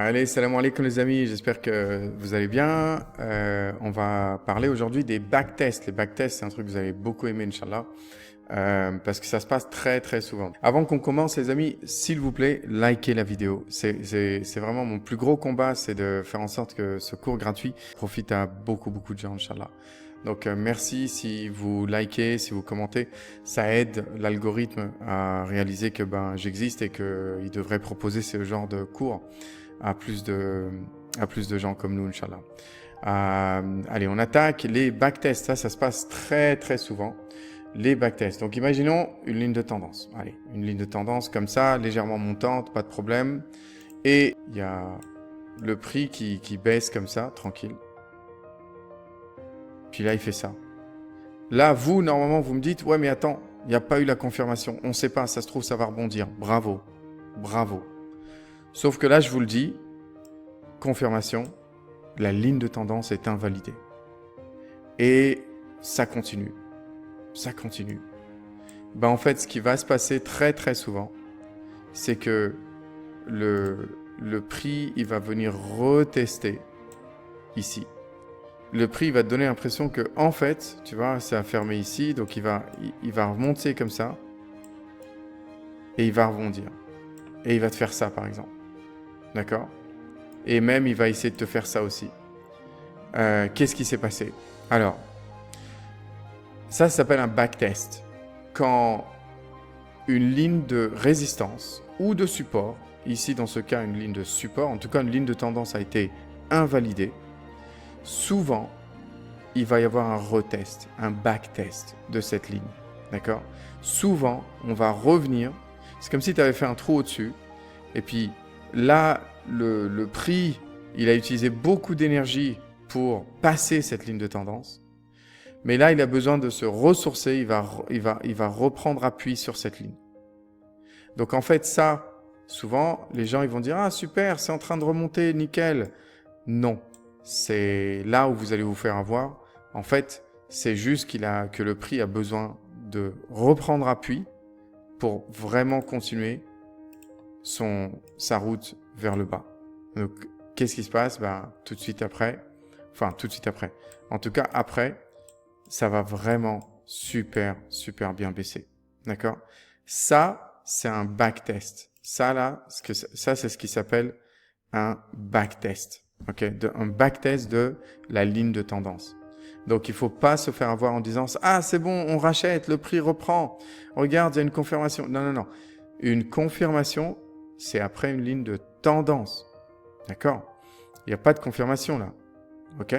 Allez, salam alaikum les amis, j'espère que vous allez bien. On va parler aujourd'hui des backtests. Les backtests, c'est un truc que vous allez beaucoup aimer, Inch'Allah, parce que ça se passe très très souvent. Avant qu'on commence, les amis, s'il vous plaît, likez la vidéo. C'est vraiment mon plus gros combat, c'est de faire en sorte que ce cours gratuit profite à beaucoup de gens, Inch'Allah. Donc merci si vous likez, si vous commentez, ça aide l'algorithme à réaliser que j'existe et qu'il devrait proposer ce genre de cours à plus de gens comme nous, Inch'Allah. Allez, on attaque les backtests. Ça se passe très très souvent. Les backtests. Donc imaginons une ligne de tendance. Allez, une ligne de tendance comme ça, légèrement montante, pas de problème. Et il y a le prix qui baisse comme ça, tranquille. Puis là, il fait ça. Là, vous, normalement, vous me dites, ouais, mais attends, il n'y a pas eu la confirmation. On ne sait pas, ça se trouve, ça va rebondir. Bravo. Bravo. Sauf que là, je vous le dis, confirmation, la ligne de tendance est invalidée. Et ça continue. Ça continue. En fait, ce qui va se passer très très souvent, c'est que le prix, il va venir retester ici. Le prix, il va te donner l'impression que, en fait, tu vois, c'est fermé ici, donc il va remonter comme ça, et il va rebondir. Et il va te faire ça, par exemple. D'accord? Et même, il va essayer de te faire ça aussi. Qu'est-ce qui s'est passé? Alors, ça s'appelle un backtest. Quand une ligne de résistance ou de support, ici dans ce cas une ligne de support, en tout cas une ligne de tendance a été invalidée, souvent, il va y avoir un retest, un backtest de cette ligne. D'accord? Souvent, on va revenir. C'est comme si tu avais fait un trou au-dessus. Et puis là, le prix, il a utilisé beaucoup d'énergie pour passer cette ligne de tendance. Mais là, il a besoin de se ressourcer. Il va reprendre appui sur cette ligne. Donc en fait, ça, souvent, les gens ils vont dire « Ah super, c'est en train de remonter, nickel ». Non. C'est là où vous allez vous faire avoir. En fait, c'est juste que le prix a besoin de reprendre appui pour vraiment continuer sa route vers le bas. Donc, qu'est-ce qui se passe? Tout de suite après. Enfin, tout de suite après. En tout cas, après, ça va vraiment super bien baisser. D'accord? Ça, c'est un backtest. Ça, c'est ce qui s'appelle un backtest. Okay, un backtest de la ligne de tendance. Donc, il ne faut pas se faire avoir en disant « Ah, c'est bon, on rachète, le prix reprend. Regarde, il y a une confirmation. » Non. Une confirmation, c'est après une ligne de tendance. D'accord? Il n'y a pas de confirmation là. OK?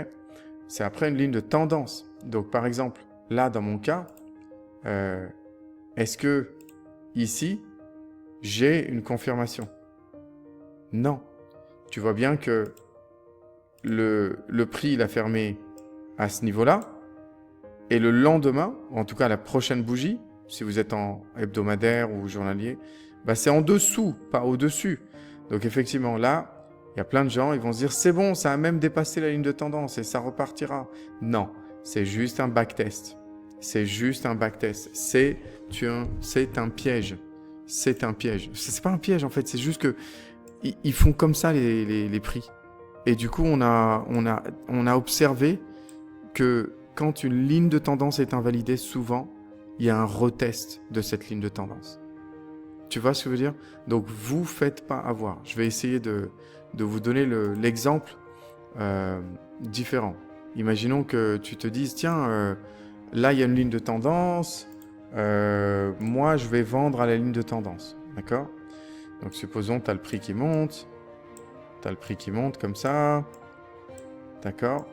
C'est après une ligne de tendance. Donc, par exemple, là, dans mon cas, est-ce que ici, j'ai une confirmation? Non. Tu vois bien que le prix, il a fermé à ce niveau-là. Et le lendemain, en tout cas la prochaine bougie, si vous êtes en hebdomadaire ou journalier, c'est en dessous, pas au-dessus. Donc effectivement, là, il y a plein de gens, ils vont se dire « C'est bon, ça a même dépassé la ligne de tendance et ça repartira. » Non, c'est juste un backtest. C'est juste un backtest. C'est un piège. C'est un piège. C'est pas un piège en fait, c'est juste que ils font comme ça les prix. Et du coup, on a observé que quand une ligne de tendance est invalidée, souvent, il y a un retest de cette ligne de tendance. Tu vois ce que je veux dire? Donc, vous ne faites pas avoir. Je vais essayer de vous donner l'exemple différent. Imaginons que tu te dises, tiens, là, il y a une ligne de tendance. Moi, je vais vendre à la ligne de tendance. D'accord? Donc, supposons que tu as le prix qui monte. Tu as le prix qui monte comme ça. D'accord?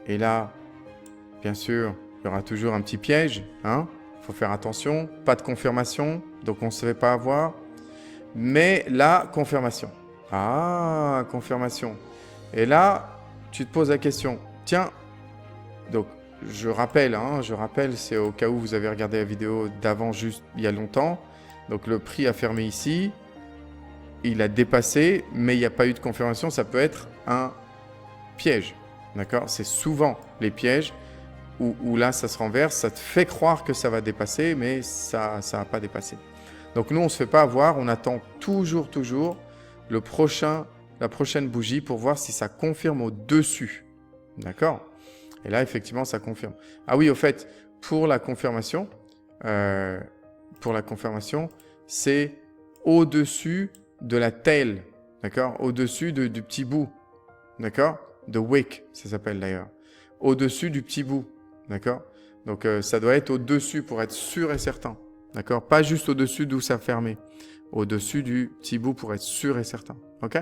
Et là, bien sûr, il y aura toujours un petit piège. Hein? Faut faire attention. Pas de confirmation. Donc, on ne se fait pas avoir. Mais là, confirmation. Ah, confirmation. Et là, tu te poses la question. Tiens, donc, je rappelle, c'est au cas où vous avez regardé la vidéo d'avant juste il y a longtemps. Donc, le prix a fermé ici. Il a dépassé, mais il n'y a pas eu de confirmation. Ça peut être un piège. D'accord? C'est souvent les pièges où là, ça se renverse. Ça te fait croire que ça va dépasser, mais ça n'a pas dépassé. Donc, nous, on ne se fait pas avoir. On attend toujours la prochaine bougie pour voir si ça confirme au-dessus. D'accord? Et là, effectivement, ça confirme. Ah oui, au fait, pour la confirmation, c'est au-dessus de la tail. D'accord? Au-dessus du petit bout. D'accord? The wick, ça s'appelle d'ailleurs. Au-dessus du petit bout. D'accord? Donc, ça doit être au-dessus pour être sûr et certain. D'accord? Pas juste au-dessus d'où ça fermé. Au-dessus du petit bout pour être sûr et certain. OK?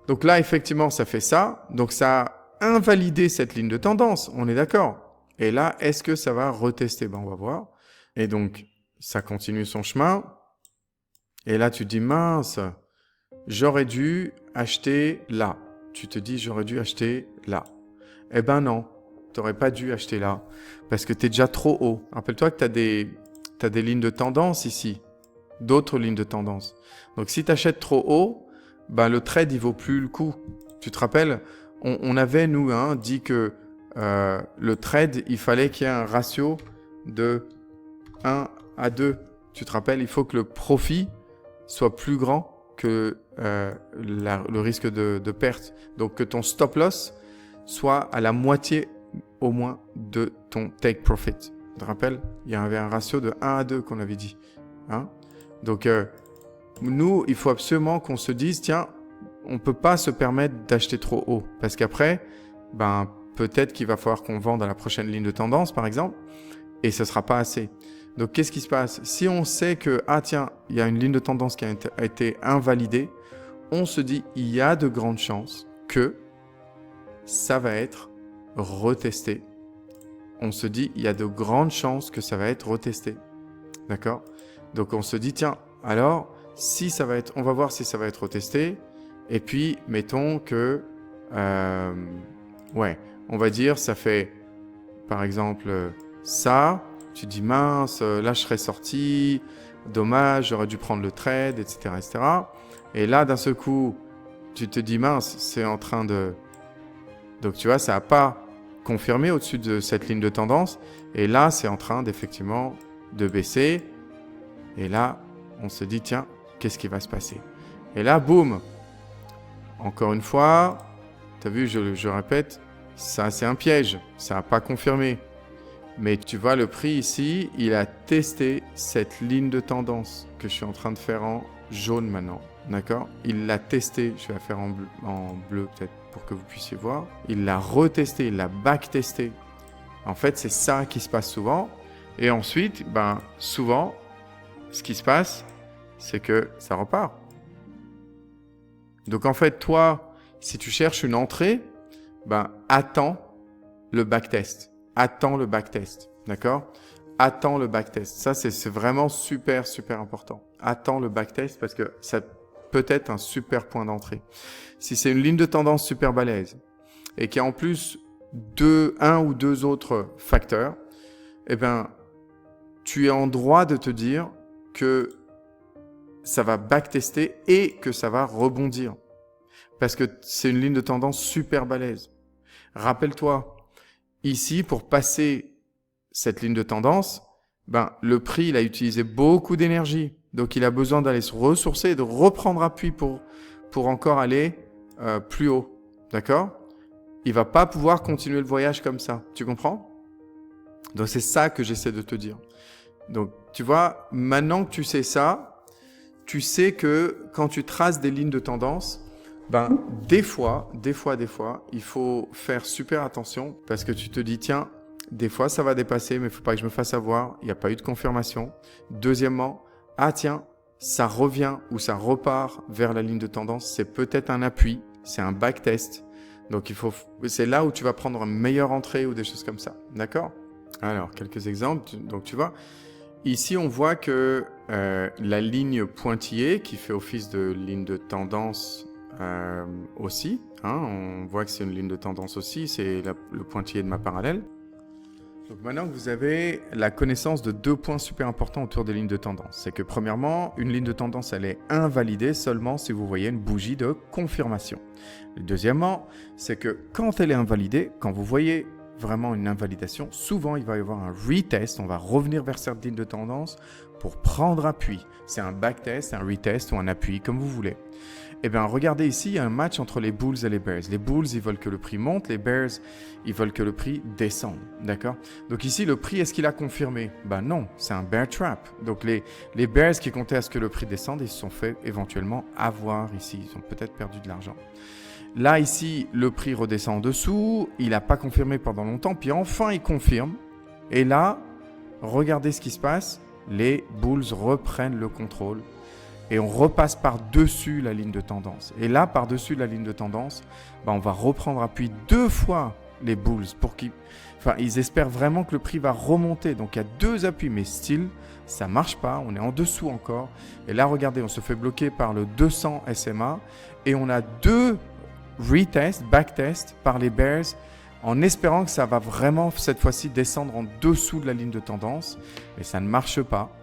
Donc là, effectivement, ça fait ça. Donc, ça a invalidé cette ligne de tendance. On est d'accord? Et là, est-ce que ça va retester? Ben, on va voir. Et donc, ça continue son chemin. Et là, tu te dis, mince, j'aurais dû acheter là. Tu te dis, j'aurais dû acheter là. Eh ben non, tu n'aurais pas dû acheter là. Parce que tu es déjà trop haut. Rappelle-toi que tu as des lignes de tendance ici. D'autres lignes de tendance. Donc, si tu achètes trop haut, ben, le trade, il vaut plus le coup. Tu te rappelles, on avait, nous, dit que le trade, il fallait qu'il y ait un ratio de 1 à 2. Tu te rappelles, il faut que le profit soit plus grand que le risque de perte. Donc, que ton stop loss soit à la moitié au moins de ton take profit. Tu te rappelles, il y avait un ratio de 1 à 2 qu'on avait dit. Donc, nous, il faut absolument qu'on se dise, tiens, on ne peut pas se permettre d'acheter trop haut. Parce qu'après, ben, peut-être qu'il va falloir qu'on vende à la prochaine ligne de tendance, par exemple, et ce ne sera pas assez. Donc, qu'est-ce qui se passe? Si on sait que, tiens, il y a une ligne de tendance qui a été invalidée, on se dit, il y a de grandes chances que ça va être retesté. On se dit, il y a de grandes chances que ça va être retesté. D'accord? Donc, on se dit, tiens, alors, si ça va être, on va voir si ça va être retesté. Et puis, mettons que, on va dire, ça fait, par exemple, ça. Tu dis, mince, là, je serais sorti. Dommage, j'aurais dû prendre le trade, etc., etc. Et là, d'un seul coup, tu te dis, mince, c'est en train de... Donc, tu vois, ça n'a pas confirmé au-dessus de cette ligne de tendance. Et là, c'est en train d'effectivement de baisser. Et là, on se dit, tiens, qu'est-ce qui va se passer? Et là, boum! Encore une fois, tu as vu, je répète, ça, c'est un piège. Ça n'a pas confirmé. Mais tu vois, le prix ici, il a testé cette ligne de tendance que je suis en train de faire en jaune maintenant. D'accord? Il l'a testé. Je vais la faire en bleu peut-être pour que vous puissiez voir. Il l'a retesté, il l'a backtesté. En fait, c'est ça qui se passe souvent. Et ensuite, souvent, ce qui se passe, c'est que ça repart. Donc en fait, toi, si tu cherches une entrée, attends le backtest. Attends le backtest. D'accord? Attends le backtest. Ça, c'est vraiment super, super important. Attends le backtest parce que ça peut être un super point d'entrée. Si c'est une ligne de tendance super balèze et qu'il y a en plus un ou deux autres facteurs, tu es en droit de te dire que ça va backtester et que ça va rebondir. Parce que c'est une ligne de tendance super balèze. Rappelle-toi, ici, pour passer cette ligne de tendance, le prix, il a utilisé beaucoup d'énergie. Donc, il a besoin d'aller se ressourcer et de reprendre appui pour encore aller plus haut. D'accord? Il ne va pas pouvoir continuer le voyage comme ça. Tu comprends? Donc, c'est ça que j'essaie de te dire. Donc, tu vois, maintenant que tu sais ça, tu sais que quand tu traces des lignes de tendance, des fois, il faut faire super attention parce que tu te dis, tiens, des fois, ça va dépasser, mais il ne faut pas que je me fasse avoir. Il n'y a pas eu de confirmation. Deuxièmement, tiens, ça revient ou ça repart vers la ligne de tendance. C'est peut-être un appui, c'est un backtest. Donc, c'est là où tu vas prendre une meilleure entrée ou des choses comme ça. D'accord? Alors, quelques exemples. Donc, tu vois, ici, on voit que la ligne pointillée qui fait office de ligne de tendance aussi, on voit que c'est une ligne de tendance aussi, c'est le pointillé de ma parallèle. Donc maintenant que vous avez la connaissance de 2 points super importants autour des lignes de tendance, c'est que premièrement, une ligne de tendance, elle est invalidée seulement si vous voyez une bougie de confirmation. Et deuxièmement, c'est que quand elle est invalidée, quand vous voyez vraiment une invalidation, souvent il va y avoir un retest, on va revenir vers cette ligne de tendance pour prendre appui. C'est un backtest, un retest ou un appui, comme vous voulez. Eh bien, regardez ici, il y a un match entre les Bulls et les Bears. Les Bulls, ils veulent que le prix monte, les Bears, ils veulent que le prix descende, d'accord? Donc ici, le prix, est-ce qu'il a confirmé? Ben non, c'est un bear trap. Donc les Bears qui comptaient à ce que le prix descende, ils se sont fait éventuellement avoir ici. Ils ont peut-être perdu de l'argent. Là, ici, le prix redescend en dessous, il n'a pas confirmé pendant longtemps, puis enfin, il confirme. Et là, regardez ce qui se passe, les Bulls reprennent le contrôle. Et on repasse par-dessus la ligne de tendance. Et là, par-dessus la ligne de tendance, on va reprendre appui 2 fois les Bulls pour qu'ils... Enfin, ils espèrent vraiment que le prix va remonter. Donc, il y a 2 appuis, mais still, ça ne marche pas. On est en dessous encore. Et là, regardez, on se fait bloquer par le 200 SMA. Et on a 2 retests, backtests par les Bears en espérant que ça va vraiment, cette fois-ci, descendre en dessous de la ligne de tendance. Mais ça ne marche pas.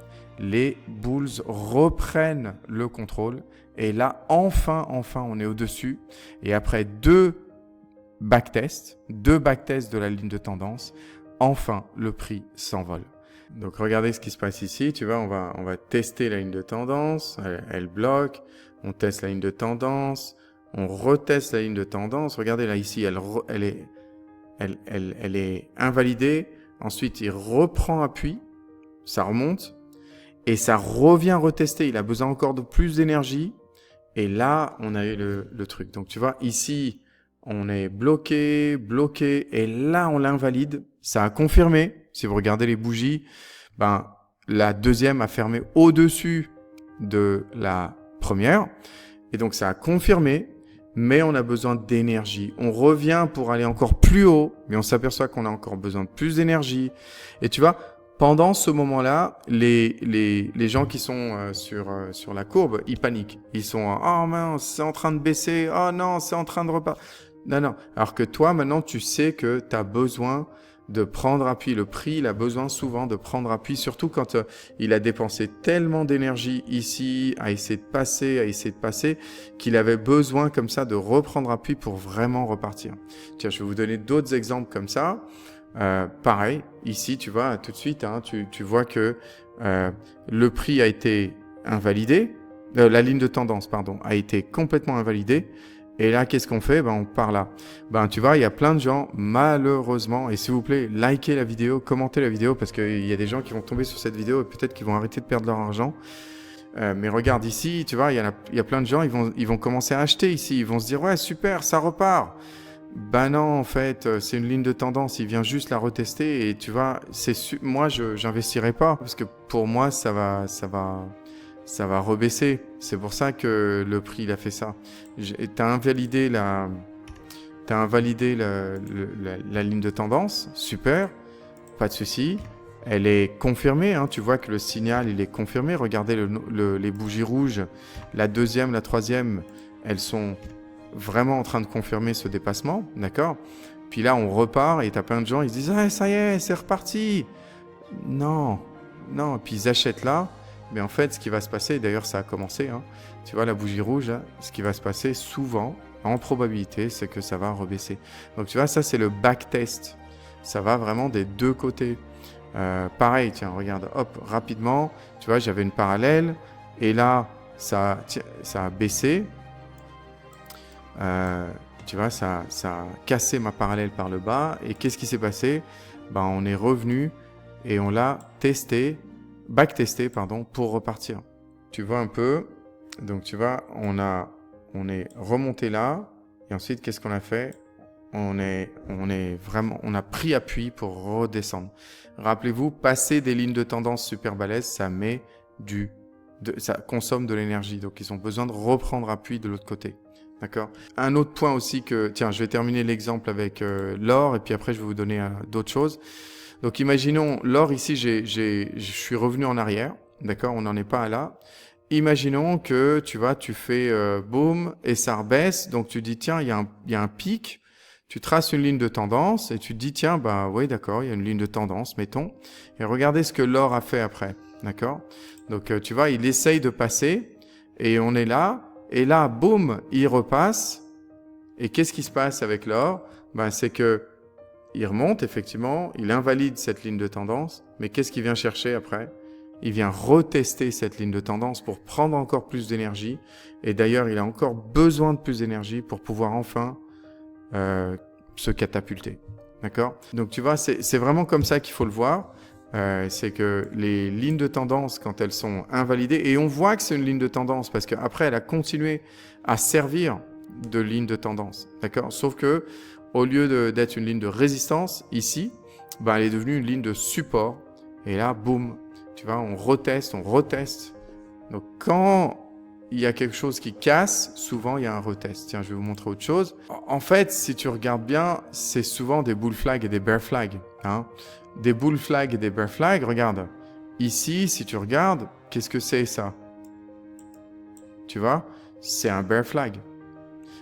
Les Bulls reprennent le contrôle et là, enfin, on est au-dessus. Et après 2 backtests de la ligne de tendance, enfin, le prix s'envole. Donc, regardez ce qui se passe ici. Tu vois, on va tester la ligne de tendance. Elle bloque. On teste la ligne de tendance. On reteste la ligne de tendance. Regardez là, ici, elle est invalidée. Ensuite, il reprend appui. Ça remonte. Et ça revient retester. Il a besoin encore de plus d'énergie. Et là, on a eu le truc. Donc, tu vois, ici, on est bloqué. Et là, on l'invalide. Ça a confirmé. Si vous regardez les bougies, la deuxième a fermé au-dessus de la première. Et donc, ça a confirmé. Mais on a besoin d'énergie. On revient pour aller encore plus haut. Mais on s'aperçoit qu'on a encore besoin de plus d'énergie. Et tu vois, pendant ce moment-là, les gens qui sont sur la courbe, ils paniquent. Ils sont « Oh mince, c'est en train de baisser. Oh non, c'est en train de repartir. » Non. Alors que toi, maintenant, tu sais que tu as besoin de prendre appui. Le prix, il a besoin souvent de prendre appui, surtout quand il a dépensé tellement d'énergie ici, à essayer de passer, qu'il avait besoin comme ça de reprendre appui pour vraiment repartir. Tiens, je vais vous donner d'autres exemples comme ça. Pareil, ici, tu vois, tout de suite, tu vois que le prix a été invalidé, la ligne de tendance, a été complètement invalidée. Et là, qu'est-ce qu'on fait? On part là. Tu vois, il y a plein de gens, malheureusement, et s'il vous plaît, likez la vidéo, commentez la vidéo, parce qu'il y a des gens qui vont tomber sur cette vidéo et peut-être qu'ils vont arrêter de perdre leur argent. Mais regarde ici, tu vois, il y a plein de gens, ils vont commencer à acheter ici. Ils vont se dire, ouais, super, ça repart. Non, en fait, c'est une ligne de tendance. Il vient juste la retester et tu vois, moi, j'investirai pas parce que pour moi, ça va rebaisser. C'est pour ça que le prix, il a fait ça. T'as invalidé la ligne de tendance. Super. Pas de souci. Elle est confirmée. Tu vois que le signal, il est confirmé. Regardez les bougies rouges. La deuxième, la troisième, elles sont vraiment en train de confirmer ce dépassement, d'accord? Puis là, on repart et t'as plein de gens, ils se disent « Ah, ça y est, c'est reparti !» Non. Et puis ils achètent là. Mais en fait, ce qui va se passer, d'ailleurs, ça a commencé, tu vois la bougie rouge, là, ce qui va se passer souvent, en probabilité, c'est que ça va rebaisser. Donc, tu vois, ça, c'est le backtest. Ça va vraiment des 2 côtés. Pareil, tiens, regarde, hop, rapidement, tu vois, j'avais une parallèle. Et là, ça a baissé. Tu vois, ça a cassé ma parallèle par le bas. Et qu'est-ce qui s'est passé? On est revenu et on l'a backtesté, pour repartir. Tu vois un peu? Donc, tu vois, on est remonté là. Et ensuite, qu'est-ce qu'on a fait? On a pris appui pour redescendre. Rappelez-vous, passer des lignes de tendance super balèzes, ça consomme de l'énergie. Donc, ils ont besoin de reprendre appui de l'autre côté. D'accord. Un autre point aussi tiens, je vais terminer l'exemple avec l'or et puis après, je vais vous donner d'autres choses. Donc, imaginons, l'or ici, je suis revenu en arrière. D'accord, on n'en est pas là. Imaginons que, tu vois, tu fais boum et ça rebaisse. Donc, tu dis, tiens, il y a un pic. Tu traces une ligne de tendance et tu te dis, tiens, oui, d'accord, il y a une ligne de tendance, mettons. Et regardez ce que l'or a fait après. D'accord. Donc, tu vois, il essaye de passer et on est là. Et là, boum, il repasse. Et qu'est-ce qui se passe avec l'or? C'est que il remonte effectivement, il invalide cette ligne de tendance, mais qu'est-ce qu'il vient chercher après? Il vient retester cette ligne de tendance pour prendre encore plus d'énergie. Et d'ailleurs, il a encore besoin de plus d'énergie pour pouvoir enfin se catapulter. D'accord? Donc tu vois, c'est vraiment comme ça qu'il faut le voir. C'est que les lignes de tendance, quand elles sont invalidées, et on voit que c'est une ligne de tendance parce qu'après, elle a continué à servir de ligne de tendance. D'accord? Sauf que au lieu d'être une ligne de résistance, ici, ben, elle est devenue une ligne de support. Et là, boum, tu vois, on reteste. Donc, quand il y a quelque chose qui casse, souvent, il y a un retest. Tiens, je vais vous montrer autre chose. En fait, si tu regardes bien, c'est souvent des bull flags et des bear flags. Hein. Des bull flags et des bear flags, regarde. Ici, si tu regardes, qu'est-ce que c'est ça? Tu vois, c'est un bear flag.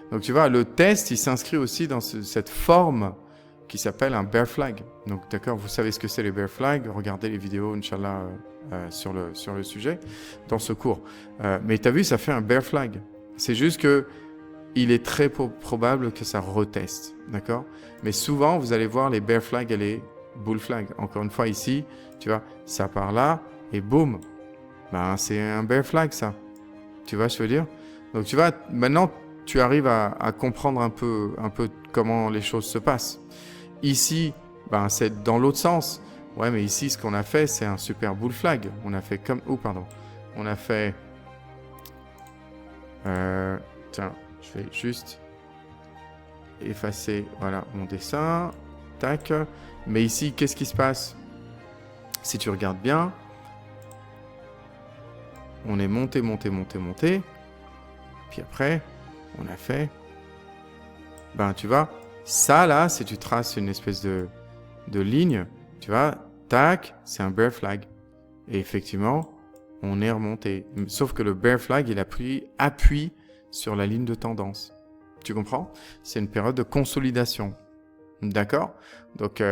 Donc, tu vois, le test, il s'inscrit aussi dans cette forme qui s'appelle un bear flag. Donc, d'accord, vous savez ce que c'est les bear flags. Regardez les vidéos, Inch'Allah, sur le sujet, dans ce cours. Mais tu as vu, ça fait un bear flag. C'est juste que il est très probable que ça reteste. D'accord? Mais souvent, vous allez voir les bear flags et les bull flags. Encore une fois, ici, tu vois, ça part là, et boum. Ben, c'est un bear flag, ça. Tu vois ce que je veux dire? Donc, tu vois, maintenant, tu arrives à comprendre un peu comment les choses se passent. Ici, ben, c'est dans l'autre sens. Ouais, mais ici, ce qu'on a fait, c'est un super bull flag. On a fait comme... Oh, pardon. On a fait... Tiens, je vais juste effacer, voilà, mon dessin. Tac. Mais ici, qu'est-ce qui se passe? Si tu regardes bien, on est monté. Puis après... on a fait, ben tu vois, ça là, si tu traces une espèce de ligne, tu vois, tac, c'est un bear flag. Et effectivement, on est remonté. Sauf que le bear flag, il a pris appui sur la ligne de tendance. Tu comprends? C'est une période de consolidation. D'accord? Donc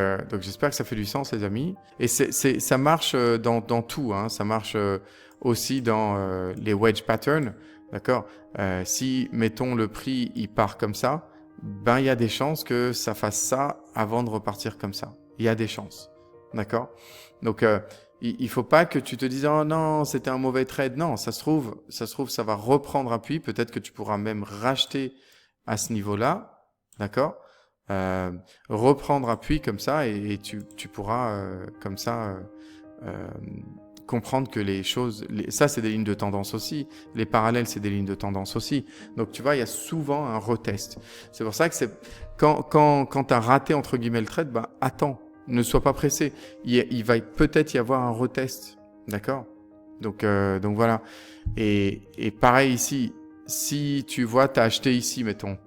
j'espère que ça fait du sens, les amis. Et ça marche dans tout. Hein. Ça marche aussi dans les wedge patterns. D'accord? Si, mettons, le prix, il part comme ça, ben, il y a des chances que ça fasse ça avant de repartir comme ça. Il y a des chances. D'accord? Donc, il faut pas que tu te dises « Oh non, c'était un mauvais trade ». Non, ça se trouve, ça va reprendre appui. Peut-être que tu pourras même racheter à ce niveau-là. D'accord? Reprendre appui comme ça et tu pourras comme ça comprendre que les choses, ça c'est des lignes de tendance aussi, les parallèles c'est des lignes de tendance aussi. Donc tu vois, il y a souvent un retest. C'est pour ça que c'est quand tu as raté entre guillemets le trade, bah attends, ne sois pas pressé. Il va peut-être y avoir un retest, d'accord? Donc voilà. Et pareil ici, si tu vois, tu as acheté ici, mettons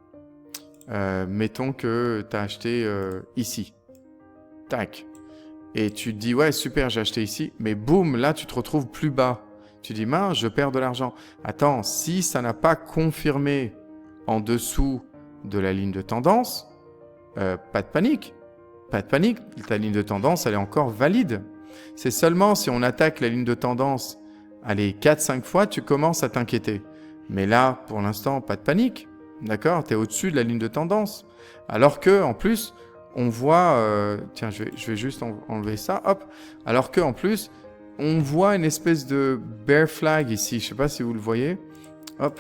que tu as acheté ici, tac. Et tu te dis, ouais, super, j'ai acheté ici. Mais boum, là, tu te retrouves plus bas. Tu dis, mince, je perds de l'argent. Attends, si ça n'a pas confirmé en dessous de la ligne de tendance, pas de panique. Pas de panique. Ta ligne de tendance, elle est encore valide. C'est seulement si on attaque la ligne de tendance, allez, 4-5 fois, tu commences à t'inquiéter. Mais là, pour l'instant, pas de panique. D'accord? Tu es au-dessus de la ligne de tendance. Alors que, en plus... on voit, tiens, je vais juste enlever ça, hop. Alors qu'en plus, on voit une espèce de bear flag ici. Je ne sais pas si vous le voyez. Hop.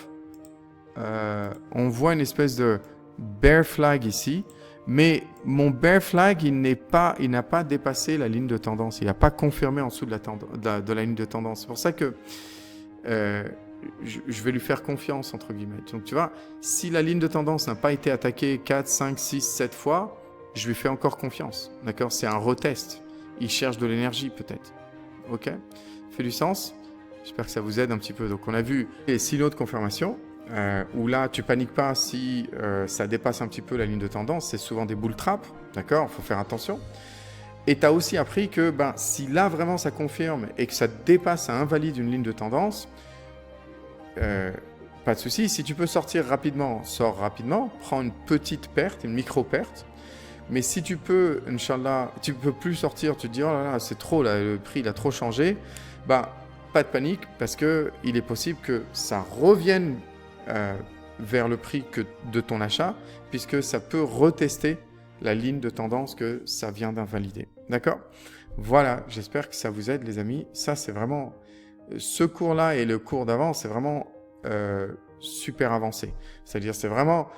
On voit une espèce de bear flag ici. Mais mon bear flag, il n'a pas dépassé la ligne de tendance. Il n'a pas confirmé en dessous de la ligne de tendance. C'est pour ça que je vais lui faire confiance, entre guillemets. Donc, tu vois, si la ligne de tendance n'a pas été attaquée 4, 5, 6, 7 fois, je lui fais encore confiance, d'accord? C'est un retest. Il cherche de l'énergie, peut-être. Ok? Fait du sens? J'espère que ça vous aide un petit peu. Donc, on a vu les signaux de confirmation, où là, tu paniques pas si ça dépasse un petit peu la ligne de tendance. C'est souvent des bull traps, d'accord? Il faut faire attention. Et tu as aussi appris que si là, vraiment, ça confirme et que ça dépasse, ça invalide une ligne de tendance, pas de souci. Si tu peux sortir rapidement, sors rapidement. Prends une petite perte, une micro-perte. Mais si tu peux, Inch'Allah, tu peux plus sortir, tu te dis, oh là là, c'est trop, là, le prix il a trop changé, pas de panique parce qu'il est possible que ça revienne vers le prix de ton achat puisque ça peut retester la ligne de tendance que ça vient d'invalider. D'accord? Voilà, j'espère que ça vous aide les amis. Ça, c'est vraiment... Ce cours-là et le cours d'avant, c'est vraiment super avancé. C'est-à-dire, c'est vraiment...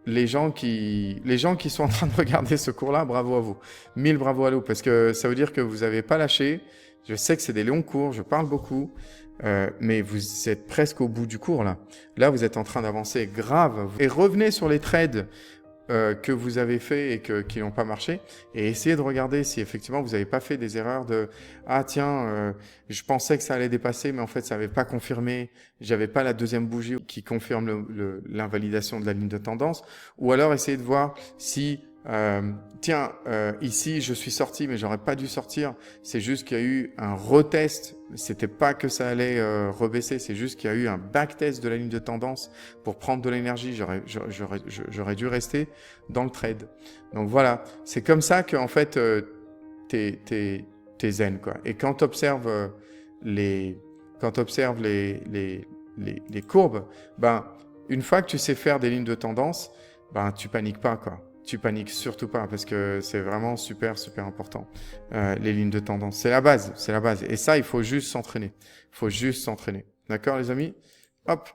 Les gens qui sont en train de regarder ce cours-là, bravo à vous. 1000 bravo à vous, parce que ça veut dire que vous n'avez pas lâché. Je sais que c'est des longs cours, je parle beaucoup, mais vous êtes presque au bout du cours là. Là, vous êtes en train d'avancer grave. Et revenez sur les trades que vous avez fait et qui n'ont pas marché, et essayez de regarder si effectivement vous n'avez pas fait des erreurs de « Ah tiens, je pensais que ça allait dépasser, mais en fait ça n'avait pas confirmé, j'avais pas la deuxième bougie qui confirme l'invalidation de la ligne de tendance », ou alors essayez de voir si tiens, ici je suis sorti mais j'aurais pas dû sortir, c'est juste qu'il y a eu un retest, c'était pas que ça allait rebaisser, c'est juste qu'il y a eu un backtest de la ligne de tendance pour prendre de l'énergie, j'aurais dû rester dans le trade. Donc voilà, c'est comme ça que en fait t'es zen quoi. Et quand tu observes les courbes, ben une fois que tu sais faire des lignes de tendance, ben tu paniques pas quoi. Tu paniques surtout pas parce que c'est vraiment super important. Les lignes de tendance, c'est la base. Et ça, il faut juste s'entraîner. D'accord, les amis? Hop.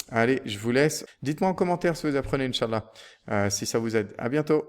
Allez, je vous laisse. Dites-moi en commentaire si vous apprenez, Inch'Allah, si ça vous aide. À bientôt.